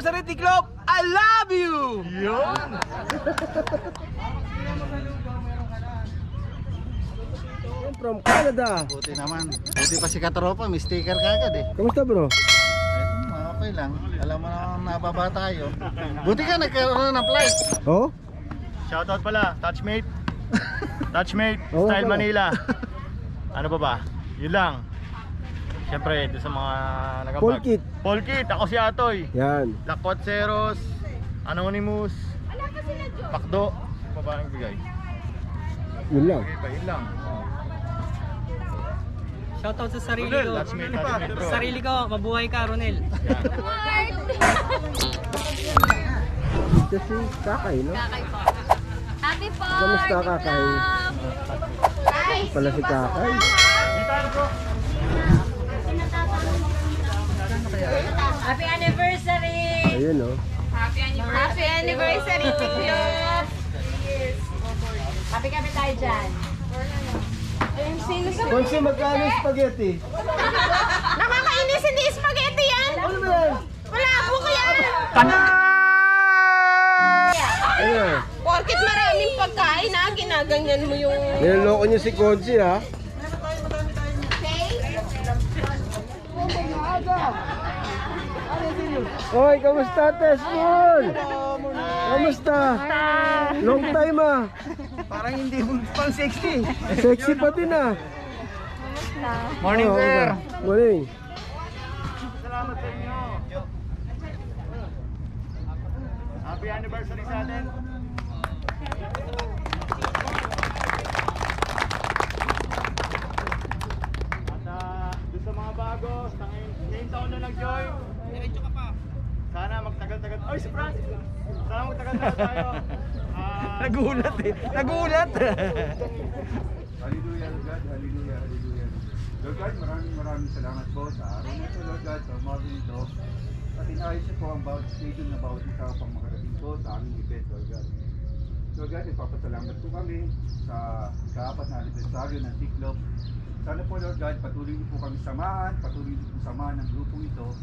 anniversary, Tiklop! I love you! Yun! From Canada. Buti naman. Buti pa si Katropa, may sticker kagad eh. Kamusta bro? Eto, okay lang. Alam mo naman nababa tayo. Buti ka nagkaroon ng flight. Oh? Shoutout pala, Touchmate. Touchmate, Oo, Style pala. Manila. Ano pa ba? Yun lang. Siyempre, ito sa mga nagabag. Polkit. Polkit, ako si Atoy. Yan. Lakwatseros, Anonymous, Pakdo. Babaeng bigay. Yun lang. Okay pa, yun lang. Shoutout sa sarili Ronel, ko. Touchmate, Touchmate bro. Sa sarili ko, mabuhay ka, Ronel. Ito si Kakay, no? Kakay po. Happy po! Kamusta, Kakay? Pala si Kakay. Happy anniversary! Ayun, no? Happy anniversary, Tiklop! Happy tayo dyan. Ayun, sino sa... Konsi, magkano yung spaghetti? Nakakainis, hindi spaghetti yan! Ano ba yan? Wala po kaya! Ayun. Porkit maraming pagkain na, ginaganyan mo yung... Niloloko niyo si Konsi, ha? Hoy, kamusta, Tesmon? Kamusta? Long time, ah. Parang hindi mo pang sexy. Sexy pa din, ah. Morning, Oo, sir. ba? Morning. Salamat sa inyo. Happy anniversary sa atin. At doon sa mga bago, sa ngayong taon na nag-join. Diretso ka pa. Sana magtagal-tagal. Oy, si Francis! Sana magtagal-tagal tayo. Nagulat eh. Nagulat. Hallelujah, Lord God. Hallelujah, hallelujah. Lord God, maraming salamat po sa araw na ito, Lord God, sa umaga nito. At inayos niyo po ang bawat schedule na bawat isa pang makarating po sa aming event, Lord God. Lord God, ipapasalamat po kami sa ika-4 na anibersaryo ng Tiklop. Sana po, Lord God, patuloy niyo po kami samahan, patuloy niyo po samahan ng grupong ito.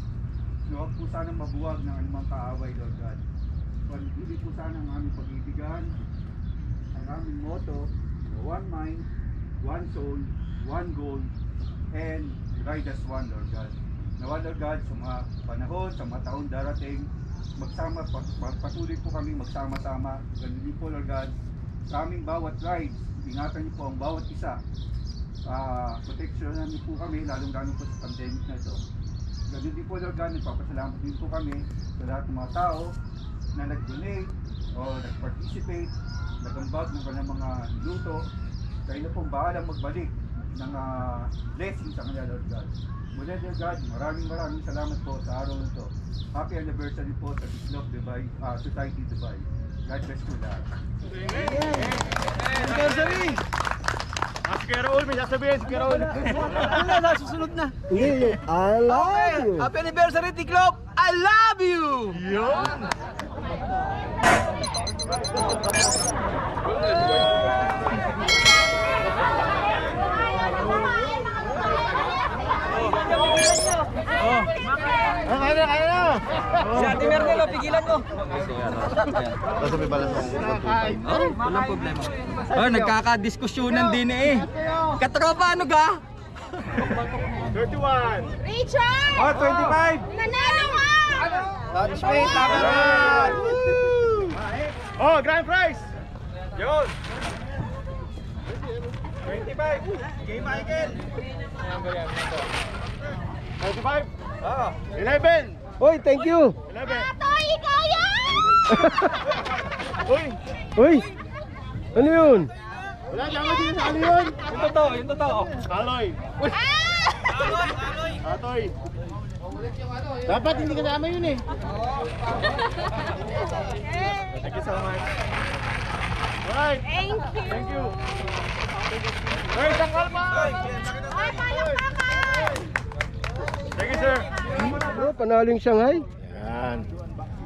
Huwag po sanang mabuwag ng anumang kaaway, Lord God. Hindi po sana ang aming pag-ibigan, ang aming motto, one mind, one soul, one goal, and ride as one, Lord God. Nawa, Lord God, sa mga panahon, sa mga taon darating, patuloy po kami magsama-sama. Ganun din po, Lord God, sa aming bawat rides, ingatan niyo po ang bawat isa. Proteksyonan niyo po kami, lalong-lalo po sa pandemic na ito. Ganun din po, Lord God, nagpapasalamat din po kami sa lahat ng mga tao na nag-donate o nag-participate, nag-ambag ng kanilang mga luto. Kayo na pong bahalang magbalik ng blessings sa kanila, Lord God. Mula, Lord God, maraming salamat po sa araw na ito. Happy anniversary po sa Tiklop Dubai, Society Dubai. God bless po lahat. Anniversary. Si Kuya Raul, may sasabihin si Kuya Raul. Ano na, susunod na. Hindi, I love you. Happy anniversary, Tiklop! I love you! Yun! Kaya! Si Ate Mernelo, pigilan mo. Kasi may balas ako. Walang problema. Oh, nagkakadiskusyonan din eh. Katropa, ano ga? 31! Richard! Oh, 25! Nanalo ka! Touchmate, tama na! Oh, grand prize! Yun! 25! Kay Michael! 25? Oh. 11! Hoy, thank you. 11! Atoy, ikaw yan! Uy! Hoy, ano yun? Wala tama din sa yun! Yung totoo, yung totoo. Kaloy! Uy! Atoy! Dapat hindi kasama yun eh! Thank you so much! Alright! Thank you! Thank you! Hey, tangkal pa! Ay, palakpakan! Thank you, sir! Bro, panalo yung Shanghai. Yan.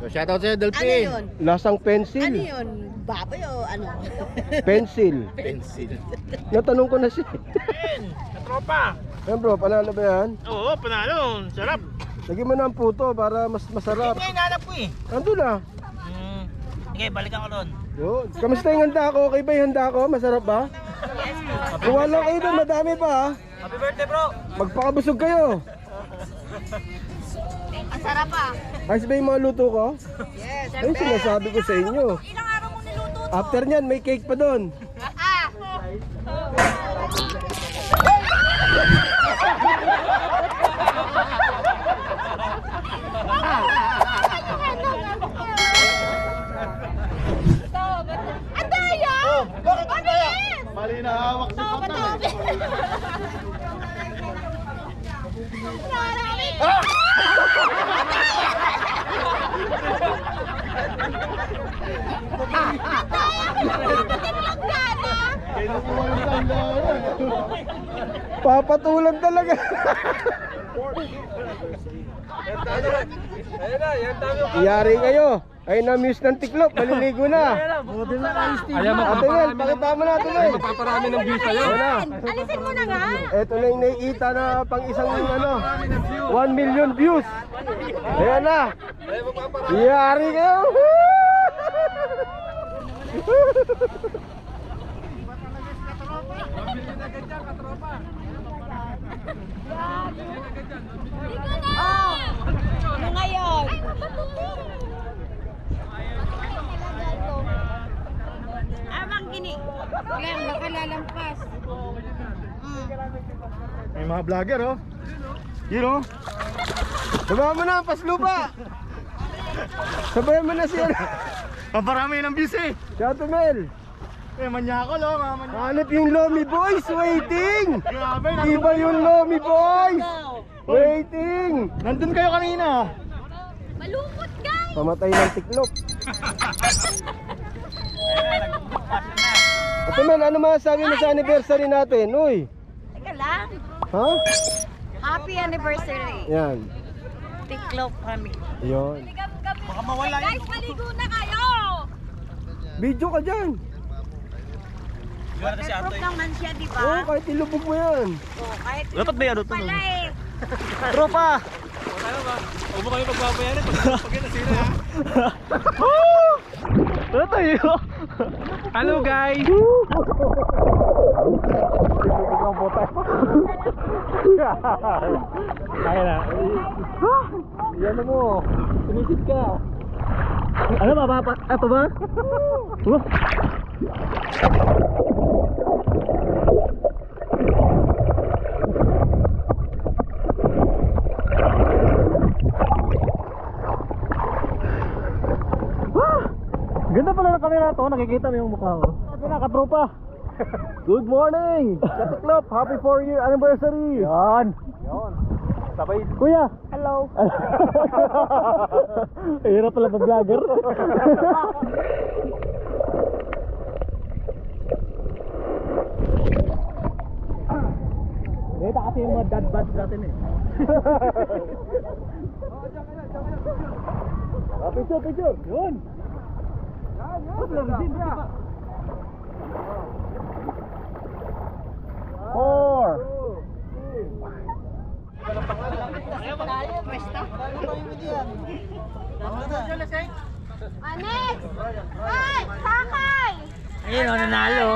So, shoutout sa'yo, Ano Delphin. yun? Lasang Ano pencil. yun? Baboy o ano? Pencil. Pencil. Natanong ko na siya. Tropa! Yan bro, panalo ba yan? Oo, panalo! Sarap! Lagyan mo na ang puto para mas masarap. Ngayon, hanap ko eh. Ando na. Sige, balikan ko doon. Yun. Kamusta yung handa ko? Okay ba yung handa ko? Masarap ba? Kuha lang kayo doon, madami pa ha. Happy birthday, bro. Magpakabusog kayo. Ang sarap ah. Ayos ba yung mga luto ko? Yes. Ay, sinasabi ko sa inyo. Ilang araw mo niluto to? After nyan, may cake pa doon. Ah! Ang daya! Bakit ang daya? Mabilis! Mali na hawak si Toba, Patay. toba. Marami! Papatulan talaga. Iyari kayo. Ay na-muse ng tiklop, maliligo na. Ayaw Ate Mel, pakita mo natin eh. Magpaparami ng views sa'yo. Alisin mo na nga! Ito na yung nakikita na pang isang 1 million views. Ayan na. Iyari kayo. Oh! Ano ngayon? Amang gini. Wala, baka lalampas. May mga vlogger oh. Yun oh. Sabayan mo na ang paslupa. Sabayan mo na siya. Paparami ng views eh. Chato Mel. Eh, manyakol oh, mga manyakol. Hanap yung Lomi Boys, waiting! Grabe, Iba yung Lomi Boys! Waiting! nandun kayo kanina. Malungkot guys! Pamatay ng tiklop. Ate Mel, ano masasabi mo sa anniversary natin? Uy! Teka lang. Ha? Happy anniversary. Yan. Tiklop kami. Yun. Baka mawala yun. Guys, maligo na kayo! Video ka dyan. Waterproof naman siya, di ba? Oo, kahit ilubog mo yan. Oh, kahit Dapat ba yan, ilubog pala eh. Tropa! Huwag mo kami magbabayaran pag nasira ha. Ano tayo? Hello guys! Kaya na. Yan mo. Sumisid ka. Ano ba? Ito ba? Ganda pala ng camera to, nakikita mo yung mukha ko. Katropa. Good morning! Katiklop, happy 4-year anniversary! Yan. Sabay. Kuya. Hello. Hirap pala mag-vlogger. Dito kasi yung mga dad bads natin eh. Picture. Yun. Anex! Ay! Sakay! Ayun, nanalo.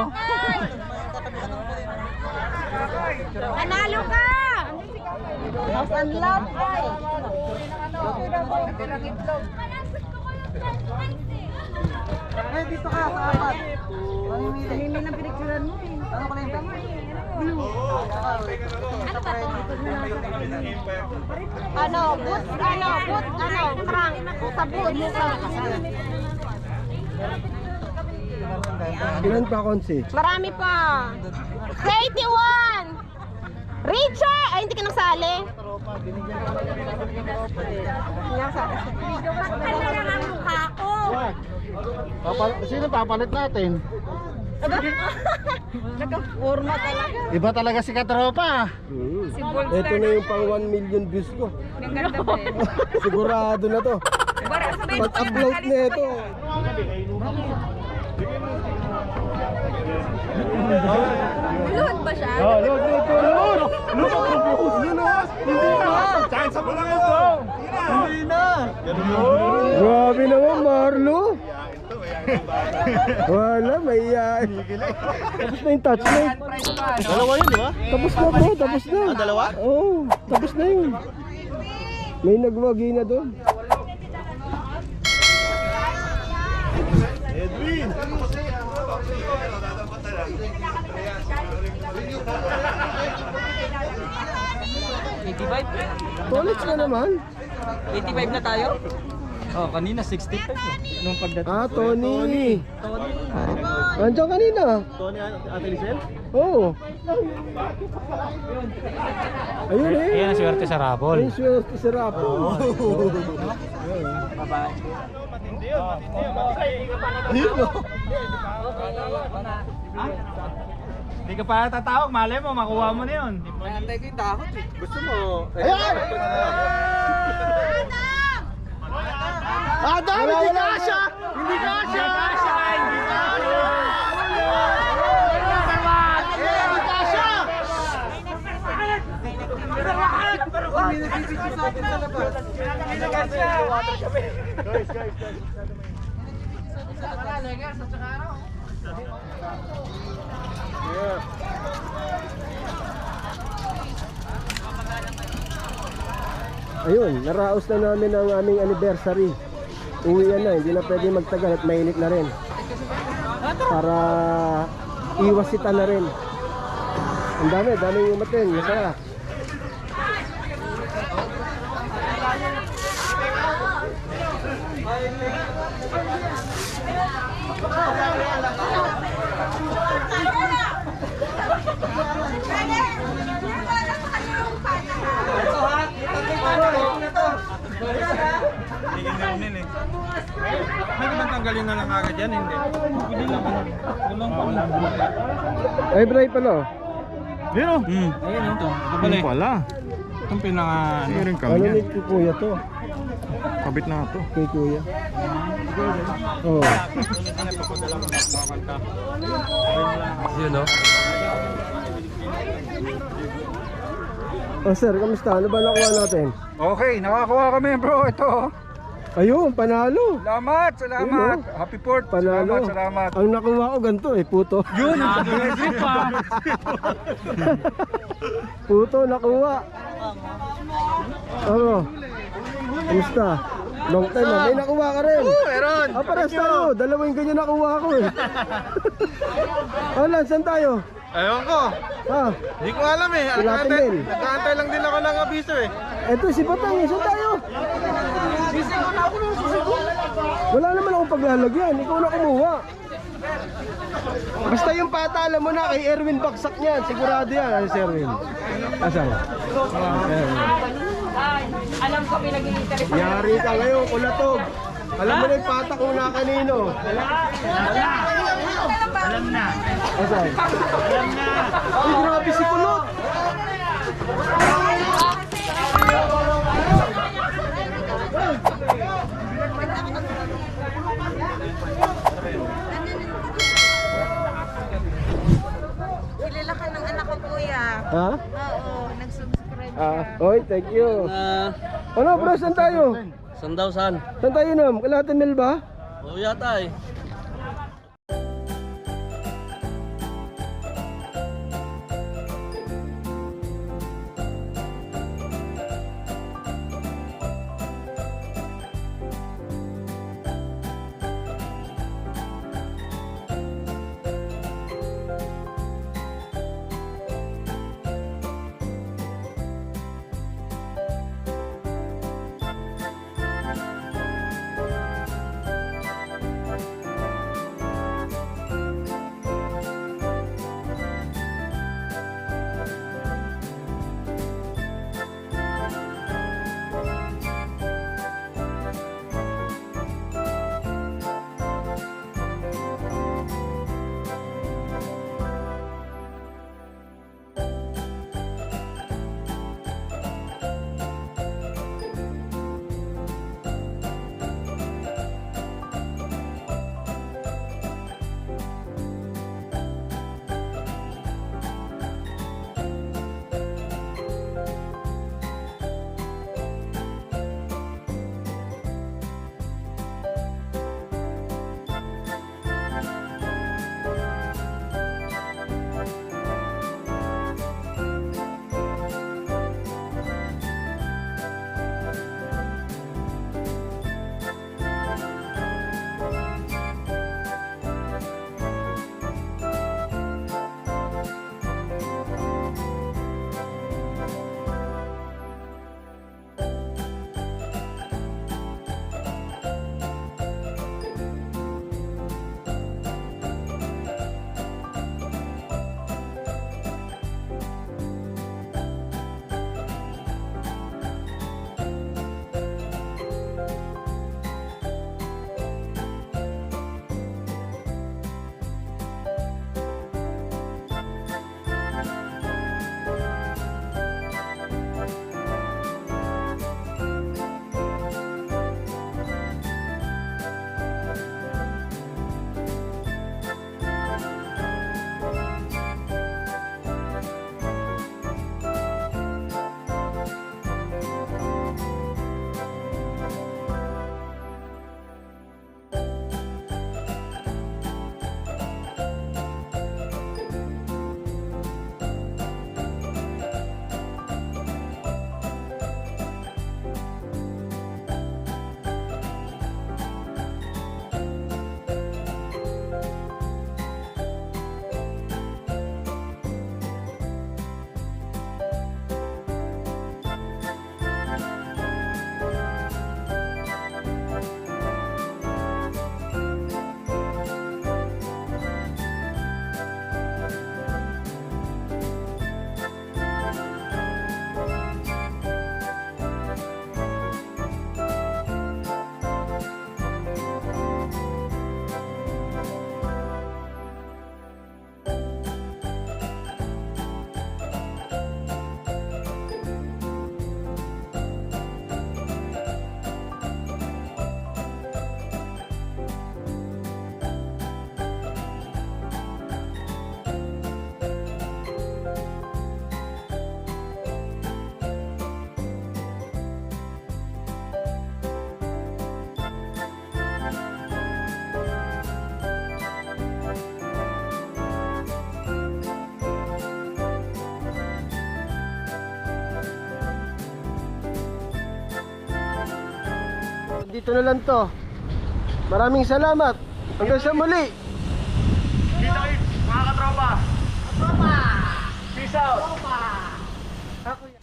Nanalo ka! House and love! Ay! Ay, dito ka, saapat. Nanimil ang pinicturan mo eh. Ano ko na yung blue? Prank. Sa boot. Ilan pa, Konsi? Marami pa. 81! Richard! Ay, hindi ka nasali. Nakasali na ang mukha ko. Sino papalit natin? Naka-forma talaga. Iba talaga si Katropa. Si Bolt Ito na yung pang 1 million views ko. Ang ganda ba eh? Sigurado na to. Pag-upload na ito. Luhod ba siya? Load. Lunos! Hindi na! Chance mo lang ito! Grabe naman, Marlo. Wala, may iyain. Tapos na yung touchlight. Dalawa yun, di ba? Tapos na bro, tapos na. Dalawa? Oo, tapos na yun. May nagwagi na doon. Edwin! College na naman. 85 na tayo? Oh, kanina 65 eh. Nung pagdating. Ah, Tony. Nandiyan kanina. Tony, Ate Lisel? Oo. Ayun eh. Ayan, swerte sa rabol. Ayun, swerte sa rapo. Hindi ka pa tatawag, malay mo, makuha mo na yun. Nantay ko yung dahot eh. Gusto mo? Ayan! Adam, hindi kasha! Hindi kasha! Hindi kasha! Ayun, naraos na namin ang aming anniversary. Uwian na, hindi na pwede magtagal at mainit na rin. Para iwasita na rin. Ang daming umatin, masaya. May naman tanggalin na lang agad yan, hindi. Hindi lang. Ay, Bray pala. Pero, ayun ito. Ito pala. Itong pinaka, ano rin Ano ni Kuya to? kabit na ito. Kay Kuya. Oo. Yun no? Oh sir, kamusta? Ano ba nakuha natin? Okay, nakakuha kami bro. Ito. Ayun, panalo. Salamat, salamat. Yun, Happy Port. Panalo. Salamat. Ang nakuha ko ganito eh, puto. Yun, ang pa. Puto nakuha. Ano? Kamusta? Long time na. May nakuha ka rin. Meron! Ah, pares tayo. Dalawang ganyan nakuha ko eh. Alan, saan tayo? Ewan ko. Ah, Hindi ko alam eh. Pilatin din. Nag-aantay lang din ako ng abiso eh. eto si Batang eh. Saan tayo? Wala naman akong paglalagyan. Ikaw na kumuha. Basta yung patala mo na kay Erwin Baksak niyan. Sigurado yan. Ano si Erwin? Asan? Alam ko pinag-i-interest. Yari ka ngayon, kulatog. Alam mo na yung patak kung na kanino. Alam na. Asan? Alam na. Ay, grabe si Kulot. Kilala ka ng anak ko, kuya. Ha? Oo, nag-subscribe Ah, oy, thank you. Ano bro, saan tayo? Saan daw saan? Saan tayo nam? Kalahati mil ba? O yata eh. dito na lang to. Maraming salamat. Hanggang sa muli. Kita kayo, mga katropa. Peace out. Ako yan.